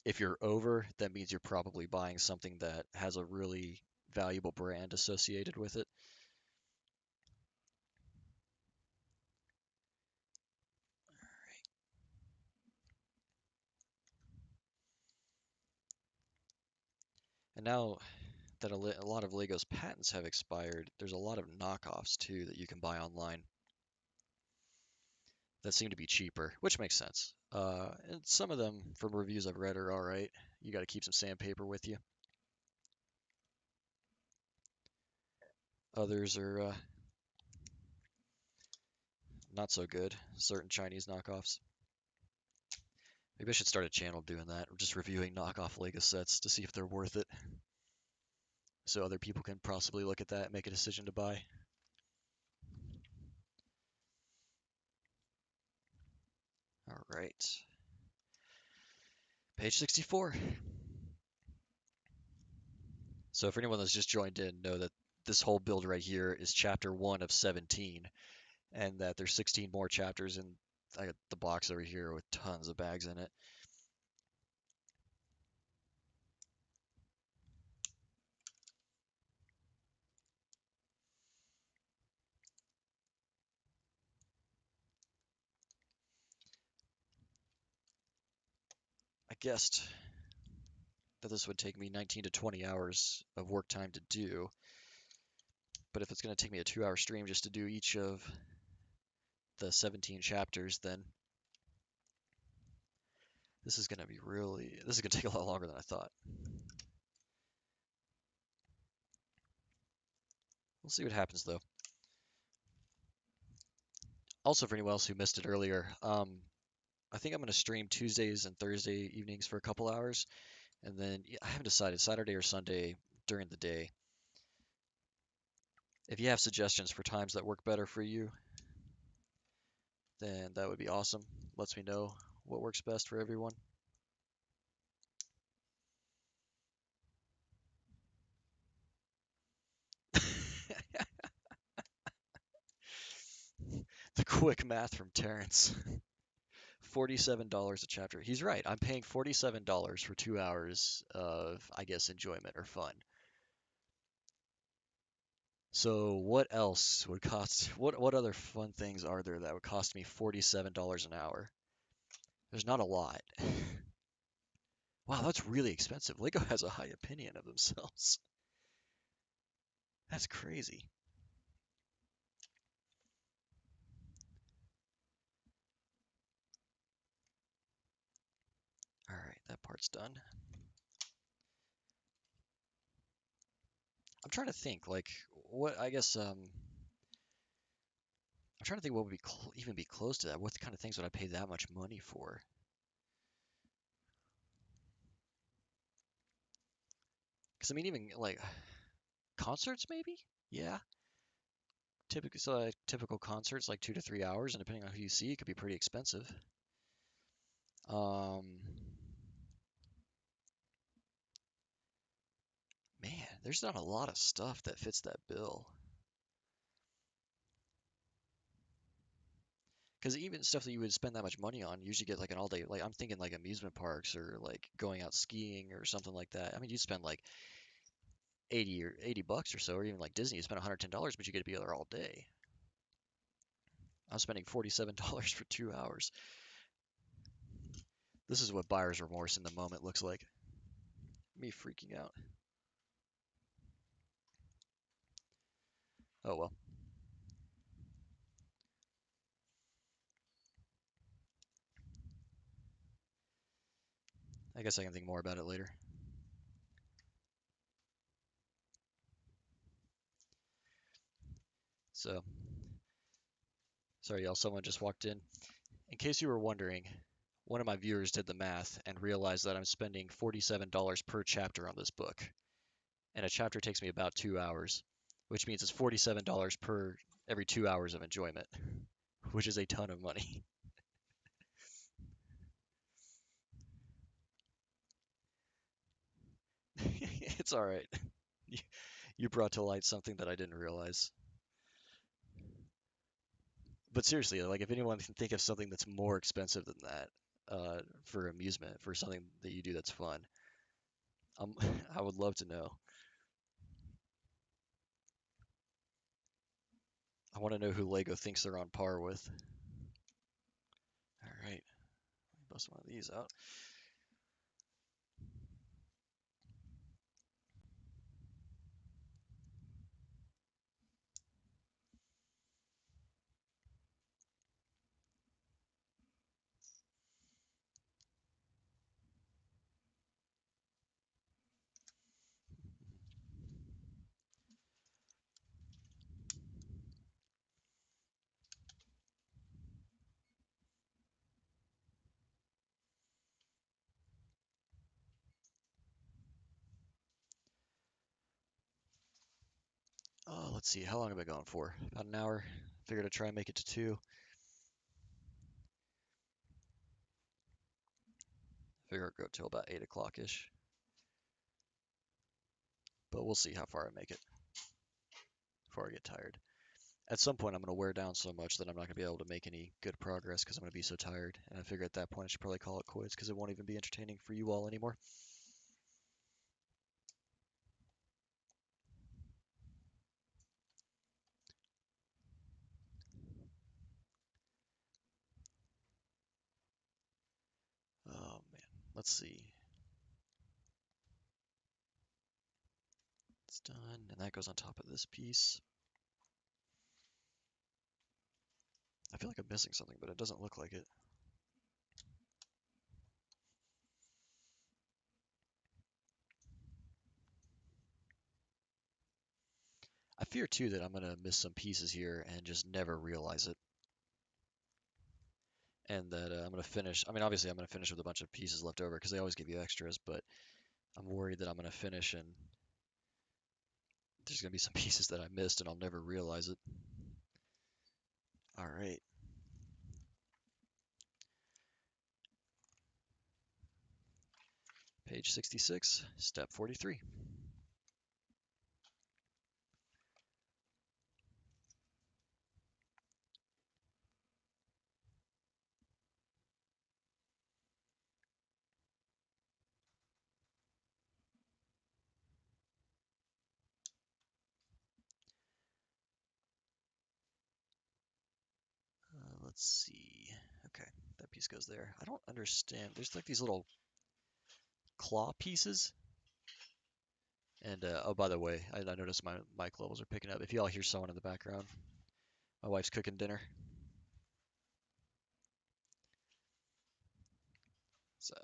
if you're over, that means you're probably buying something that has a really valuable brand associated with it. And now that a lot of Lego's patents have expired, there's a lot of knockoffs too that you can buy online that seem to be cheaper, which makes sense. And some of them, from reviews I've read, are all right. You got to keep some sandpaper with you. Others are not so good, certain Chinese knockoffs. Maybe I should start a channel doing that, or just reviewing knockoff Lego sets to see if they're worth it, so other people can possibly look at that and make a decision to buy. All right, page 64. So for anyone that's just joined in, know that this whole build right here is chapter 1 of 17, and that there's 16 more chapters in I got the box over here with tons of bags in it. I guessed that this would take me 19 to 20 hours of work time to do, but if it's going to take me a 2-hour stream just to do each of the 17 chapters, then this is going to take a lot longer than I thought. We'll see what happens though. Also, for anyone else who missed it earlier, I think I'm going to stream Tuesdays and Thursday evenings for a couple hours, and then I haven't decided Saturday or Sunday during the day. If you have suggestions for times that work better for you, then that would be awesome. Lets me know what works best for everyone. The quick math from Terrence. $47 a chapter. He's right. I'm paying $47 for 2 hours of, I guess, enjoyment or fun. So what else would cost, what other fun things are there that would cost me $47 an hour? There's not a lot. Wow, that's really expensive. Lego has a high opinion of themselves. That's crazy. All right, that part's done. I'm trying to think, like, what, I guess, I'm trying to think what would be even be close to that. What kind of things would I pay that much money for? Because I mean, even like concerts, maybe? Yeah. Typically, so typical concerts, like 2 to 3 hours, and depending on who you see, it could be pretty expensive. Um, Man, there's not a lot of stuff that fits that bill. Because even stuff that you would spend that much money on, you usually get like an all day, like I'm thinking like amusement parks or like going out skiing or something like that. I mean, you spend like 80 or 80 bucks or so, or even like Disney, you spend $110, but you get to be there all day. I'm spending $47 for 2 hours. This is what buyer's remorse in the moment looks like. Me freaking out. Oh well, I guess I can think more about it later. So, sorry y'all, someone just walked in. In case you were wondering, one of my viewers did the math and realized that I'm spending $47 per chapter on this book. And a chapter takes me about 2 hours, which means it's $47 per every 2 hours of enjoyment, which is a ton of money. It's all right. You you brought to light something that I didn't realize. But seriously, like if anyone can think of something that's more expensive than that, for amusement, for something that you do that's fun, um, I would love to know. I want to know who Lego thinks they're on par with. All right, bust one of these out. Oh, let's see. How long have I gone for? About an hour. Figured I'd try and make it to 2. Figure I'd go till about 8 o'clock ish. But we'll see how far I make it before I get tired. At some point, I'm going to wear down so much that I'm not going to be able to make any good progress because I'm going to be so tired. And I figure at that point, I should probably call it quits because it won't even be entertaining for you all anymore. Oh man, let's see. It's done, and that goes on top of this piece. I feel like I'm missing something, but it doesn't look like it. I fear too that I'm going to miss some pieces here and just never realize it. And that I'm going to finish. I mean, obviously, I'm going to finish with a bunch of pieces left over because they always give you extras, but I'm worried that I'm going to finish and there's going to be some pieces that I missed and I'll never realize it. All right. Page 66, step 43. Let's see. Okay, that piece goes there. I don't understand. There's like these little claw pieces. And oh, by the way, I noticed my mic levels are picking up. If y'all hear someone in the background, my wife's cooking dinner. So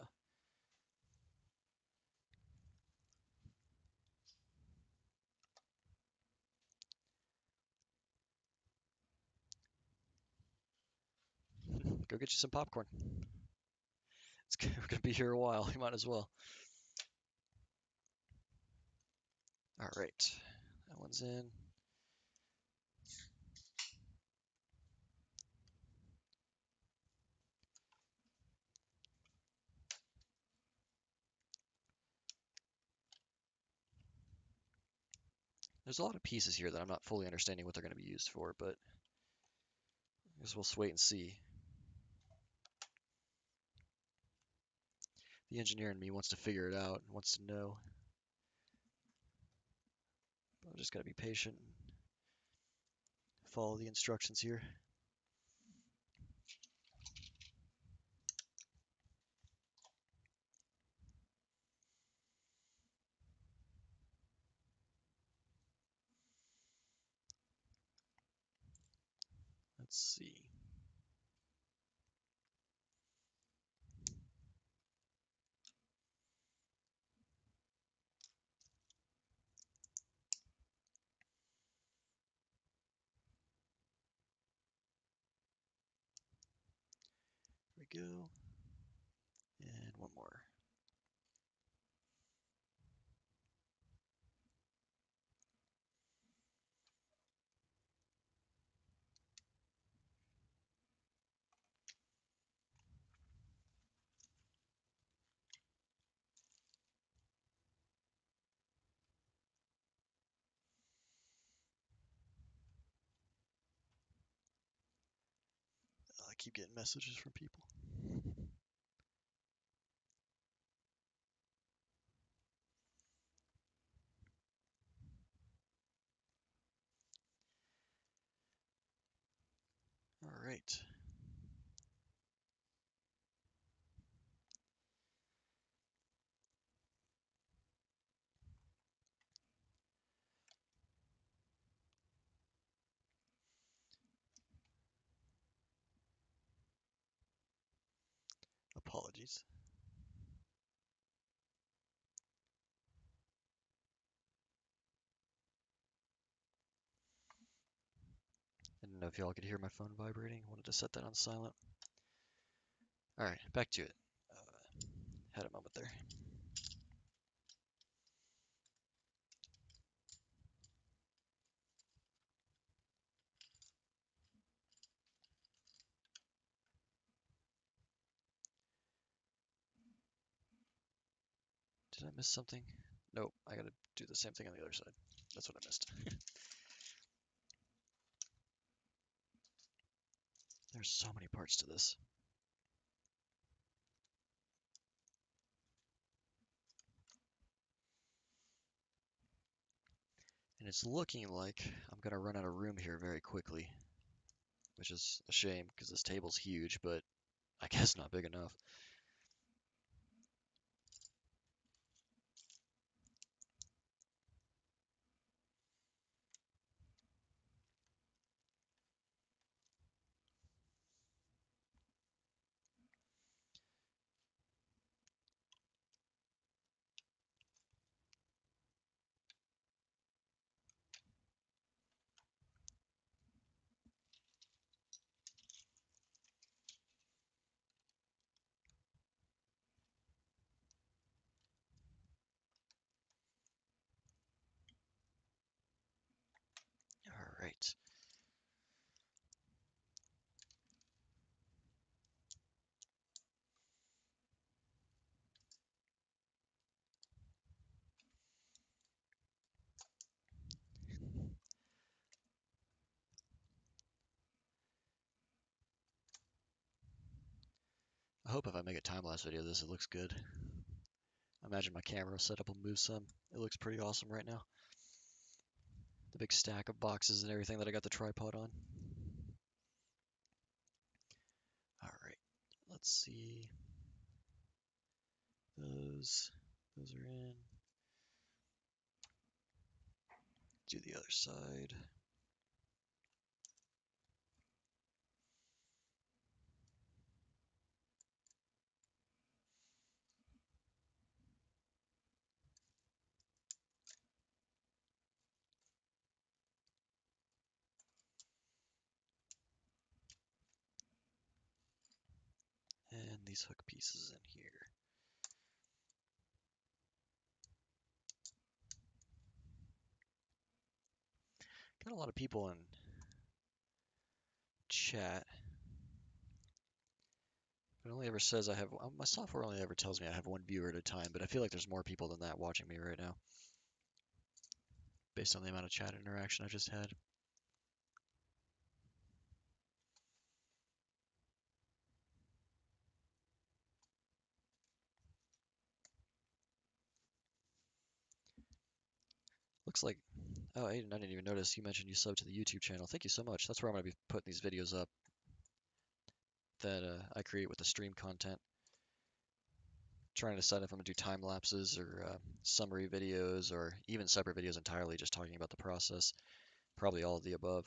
go get you some popcorn. We're gonna be here a while. You might as well. All right, that one's in. There's a lot of pieces here that I'm not fully understanding what they're going to be used for, but I guess we'll wait and see. The engineer in me wants to figure it out, wants to know. I've just got to be patient, follow the instructions here. Let's see. Here we go. And one more. I keep getting messages from people. All right. Apologies. I didn't know if y'all could hear my phone vibrating. Wanted to set that on silent. All right, back to it. Had a moment there. Did I miss something? Nope, I gotta do the same thing on the other side. That's what I missed. There's so many parts to this. And it's looking like I'm gonna run out of room here very quickly, which is a shame because this table's huge, but I guess not big enough. All right. hope if I make a time-lapse video of this, it looks good. I imagine my camera setup will move some. It looks pretty awesome right now. The big stack of boxes and everything that I got the tripod on. All right, let's see. Those are in. Do the other side. And these hook pieces in here. Got a lot of people in chat. It only ever says I have, my software only ever tells me I have one viewer at a time, but I feel like there's more people than that watching me right now, based on the amount of chat interaction I just had. Looks like, oh, Aiden, I didn't even notice you mentioned you subbed to the YouTube channel. Thank you so much. That's where I'm going to be putting these videos up that I create with the stream content. Trying to decide if I'm going to do time lapses or summary videos or even separate videos entirely just talking about the process. Probably all of the above.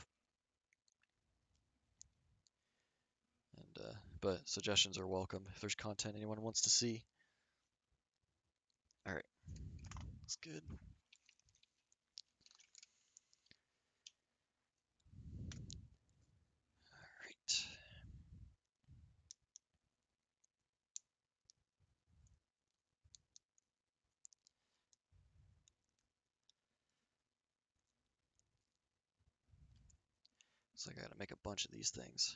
And but suggestions are welcome if there's content anyone wants to see. All right, that's good. All right. So I gotta make a bunch of these things.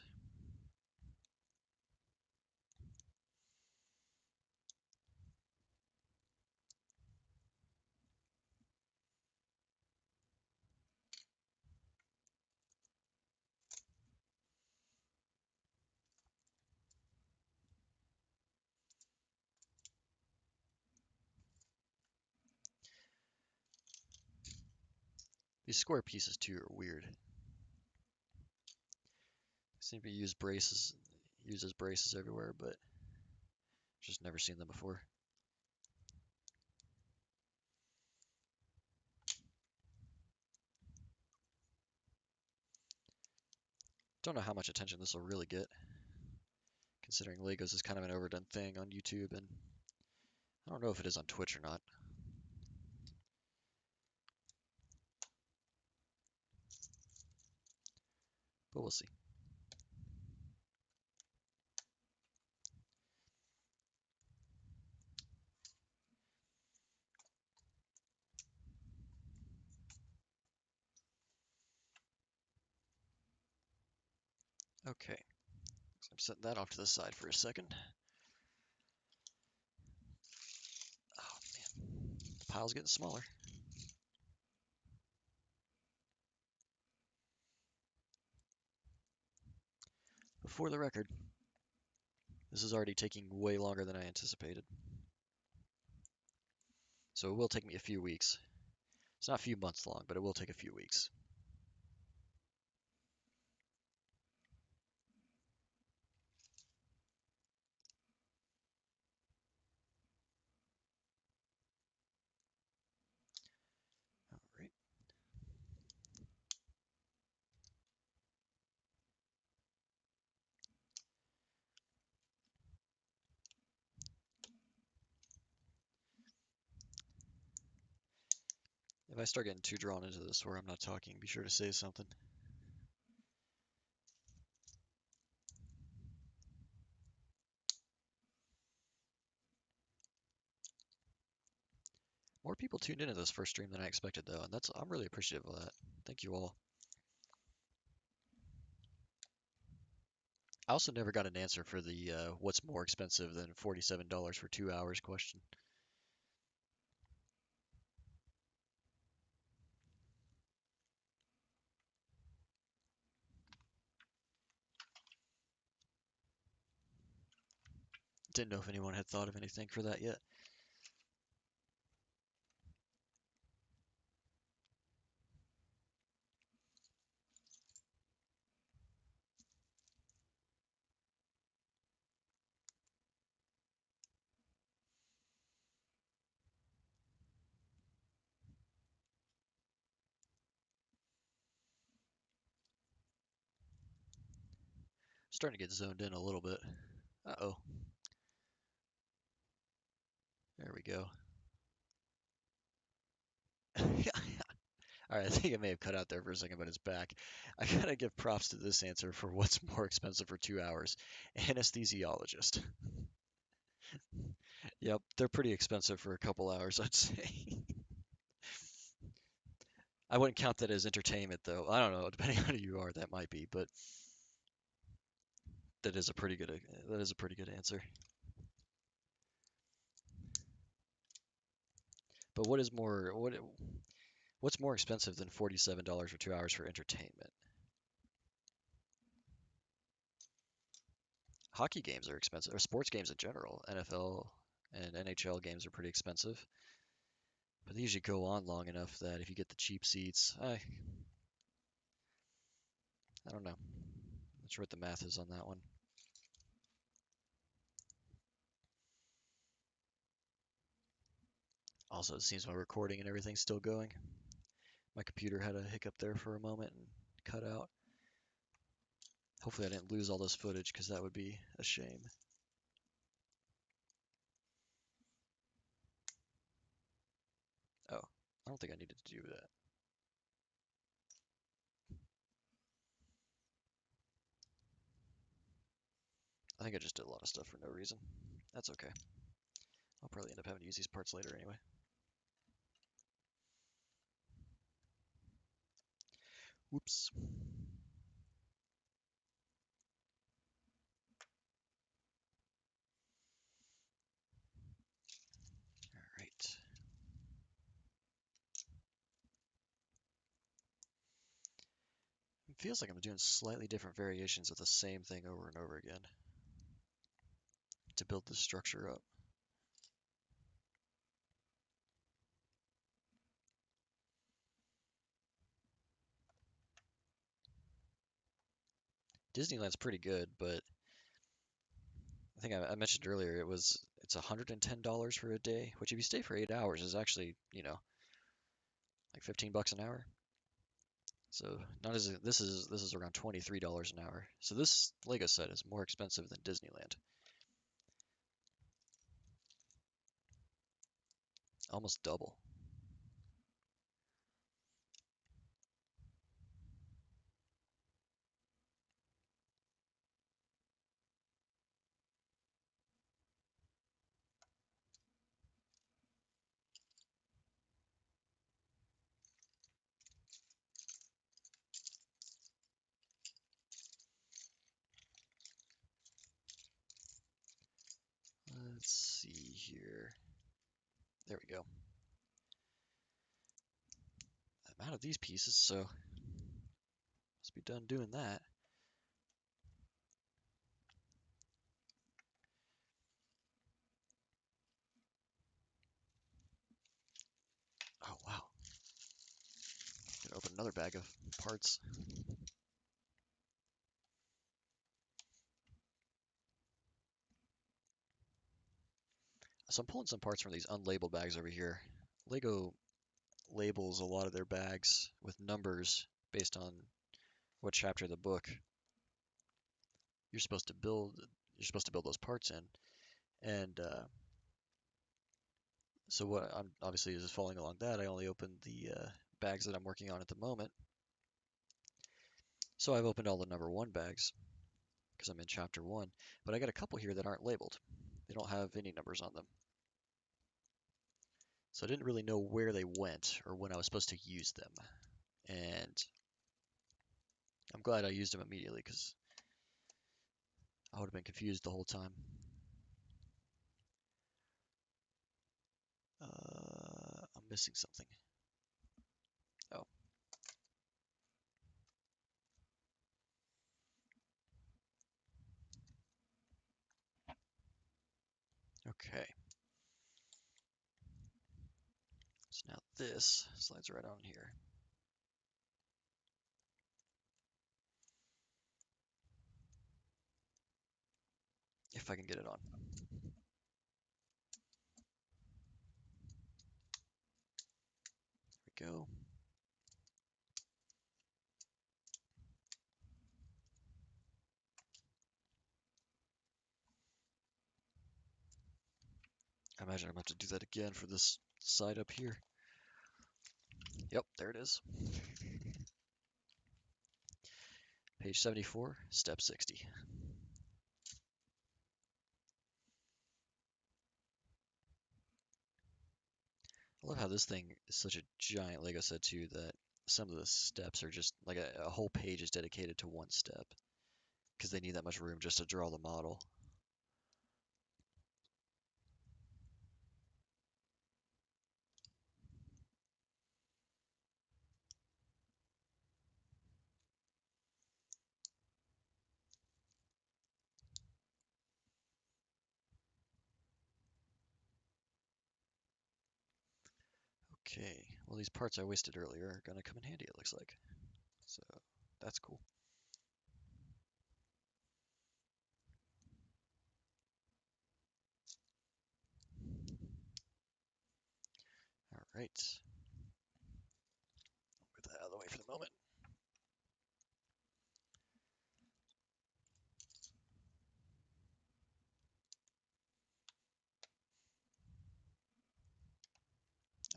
These square pieces too are weird. Seem to be used as braces everywhere, but just never seen them before. Don't know how much attention this will really get, considering Legos is kind of an overdone thing on YouTube, and I don't know if it is on Twitch or not. But we'll see. Okay, so I'm setting that off to the side for a second. Oh man, the pile's getting smaller. For the record, this is already taking way longer than I anticipated. So it will take me a few weeks. It's not a few months long, but it will take a few weeks. All right. If I start getting too drawn into this where I'm not talking, be sure to say something. More people tuned into this first stream than I expected, though, and I'm really appreciative of that. Thank you all. I also never got an answer for the what's more expensive than $47 for 2 hours question. Didn't know if anyone had thought of anything for that yet. Starting to get zoned in a little bit. Uh-oh. There we go. All right, I think I may have cut out there for a second, but it's back. I gotta give props to this answer for what's more expensive for 2 hours. Anesthesiologist. Yep, they're pretty expensive for a couple hours, I'd say. I wouldn't count that as entertainment, though. I don't know, depending on who you are, that might be, but that is a pretty good answer. But what's more expensive than $47 for 2 hours for entertainment? Hockey games are expensive, or sports games in general. NFL and NHL games are pretty expensive, but they usually go on long enough that if you get the cheap seats, I don't know. Not sure what the math is on that one. Also, it seems my recording and everything's still going. My computer had a hiccup there for a moment and cut out. Hopefully I didn't lose all this footage because that would be a shame. Oh, I don't think I needed to do that. I think I just did a lot of stuff for no reason. That's okay. I'll probably end up having to use these parts later anyway. Whoops. All right. It feels like I'm doing slightly different variations of the same thing over and over again to build this structure up. Disneyland's pretty good, but I think I mentioned earlier it's $110 for a day, which if you stay for 8 hours is actually, like 15 bucks an hour. So not as this is around $23 an hour. So this Lego set is more expensive than Disneyland. Almost double. Let's see here. There we go. I'm out of these pieces, so must be done doing that. Oh wow. Gonna open another bag of parts. So I'm pulling some parts from these unlabeled bags over here. Lego labels a lot of their bags with numbers based on what chapter of the book you're supposed to build. You're supposed to build those parts in, and so what I'm obviously is following along that. I only opened the bags that I'm working on at the moment. So I've opened all the number one bags because I'm in chapter one, but I got a couple here that aren't labeled. They don't have any numbers on them. So I didn't really know where they went or when I was supposed to use them. And I'm glad I used them immediately because I would have been confused the whole time. I'm missing something. Oh. So now this slides right on here. If I can get it on. There we go. I imagine I'm going to have to do that again for this side up here. Yep, there it is. Page 74, step 60. I love how this thing is such a giant Lego set too that some of the steps are just like a whole page is dedicated to one step because they need that much room just to draw the model. Okay, well these parts I wasted earlier are gonna come in handy it looks like. So that's cool. All right. Get that out of the way for the moment.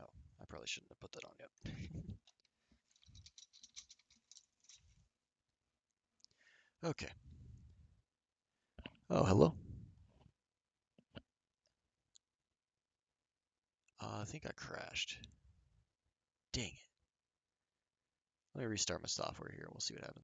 Oh, I probably shouldn't have put that on yet. Okay. Oh, hello. I think I crashed. Dang it. Let me restart my software here. We'll see what happens.